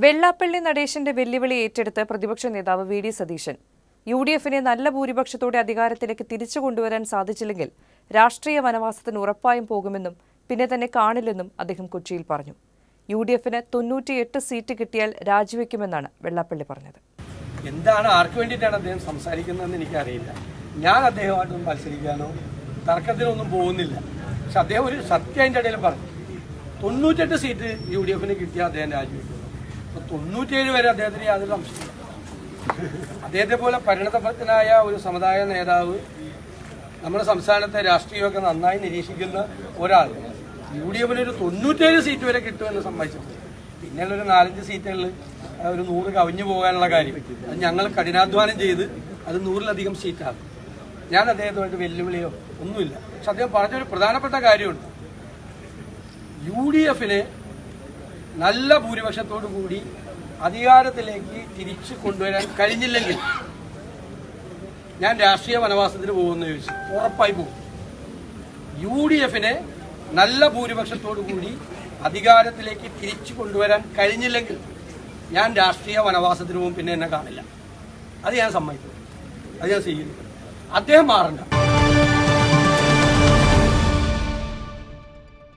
വെള്ളാപ്പള്ളി നടേശന്റെ വെല്ലുവിളി ഏറ്റെടുത്ത് പ്രതിപക്ഷ നേതാവ് വി ഡി സതീശൻ യുഡിഎഫിനെ നല്ല ഭൂരിപക്ഷത്തോടെ അധികാരത്തിലേക്ക് തിരിച്ചു കൊണ്ടുവരാൻ സാധിച്ചില്ലെങ്കിൽ രാഷ്ട്രീയ വനവാസത്തിന് ഉറപ്പായും പോകുമെന്നും പിന്നെ തന്നെ കാണില്ലെന്നും അദ്ദേഹം കൊച്ചിയിൽ പറഞ്ഞു. യുഡിഎഫിന് 98 സീറ്റ് കിട്ടിയാൽ രാജിവെക്കുമെന്നാണ് വെള്ളാപ്പള്ളി പറഞ്ഞത്. എന്താണ് ആർക്ക് വേണ്ടിയിട്ടാണ് അദ്ദേഹം സംസാരിക്കുന്നതെന്ന് എനിക്കറിയില്ല. ഞാൻ അദ്ദേഹമായിട്ടൊന്നും മത്സരിക്കാനോ തർക്കത്തിനൊന്നും പോകുന്നില്ല. പക്ഷെ അദ്ദേഹം ഒരു സത്യം അതിൻ്റെ ഇടയിൽ പറഞ്ഞു. 98 സീറ്റ് യുഡിഎഫിന് കിട്ടിയാൽ അദ്ദേഹം രാജിവെക്കും. അപ്പോൾ 97 വരെ അദ്ദേഹത്തിന് യാതൊരു സംശയമില്ല. അദ്ദേഹത്തെ പോലെ പരിണതപ്രജ്ഞനായ ഒരു സമുദായ നേതാവ്, നമ്മുടെ സംസ്ഥാനത്തെ രാഷ്ട്രീയമൊക്കെ നന്നായി നിരീക്ഷിക്കുന്ന ഒരാൾ യുഡിഎഫിന് ഒരു 97 സീറ്റ് വരെ കിട്ടുമെന്ന് സമ്മതിച്ചു. പിന്നെയുള്ളൊരു 4-5 സീറ്റുകളിൽ ഒരു 100 കവിഞ്ഞു പോകാനുള്ള കാര്യം അത് ഞങ്ങൾ കഠിനാധ്വാനം ചെയ്ത് അത് 100-ലധികം സീറ്റാണ്. ഞാൻ അദ്ദേഹത്തുമായിട്ട് വെല്ലുവിളിയോ ഒന്നുമില്ല. പക്ഷെ അദ്ദേഹം പറഞ്ഞൊരു പ്രധാനപ്പെട്ട കാര്യമുണ്ട്. യുഡിഎഫിനെ നല്ല ഭൂരിപക്ഷത്തോടു കൂടി അധികാരത്തിലേക്ക് തിരിച്ചു കൊണ്ടുവരാൻ കഴിഞ്ഞില്ലെങ്കിൽ ഞാൻ രാഷ്ട്രീയ വനവാസത്തിന് പോകുമെന്ന് ചോദിച്ചു. ഉറപ്പായി പോകും. യുഡിഎഫിനെ നല്ല ഭൂരിപക്ഷത്തോടു കൂടി അധികാരത്തിലേക്ക് തിരിച്ചു കൊണ്ടുവരാൻ കഴിഞ്ഞില്ലെങ്കിൽ ഞാൻ രാഷ്ട്രീയ വനവാസത്തിന് പോകും. പിന്നെ എന്നെ കാണില്ല. അത് ഞാൻ സമ്മതിക്കും. അത് ഞാൻ സ്വീകരിക്കും. അദ്ദേഹം മാറണ്ട.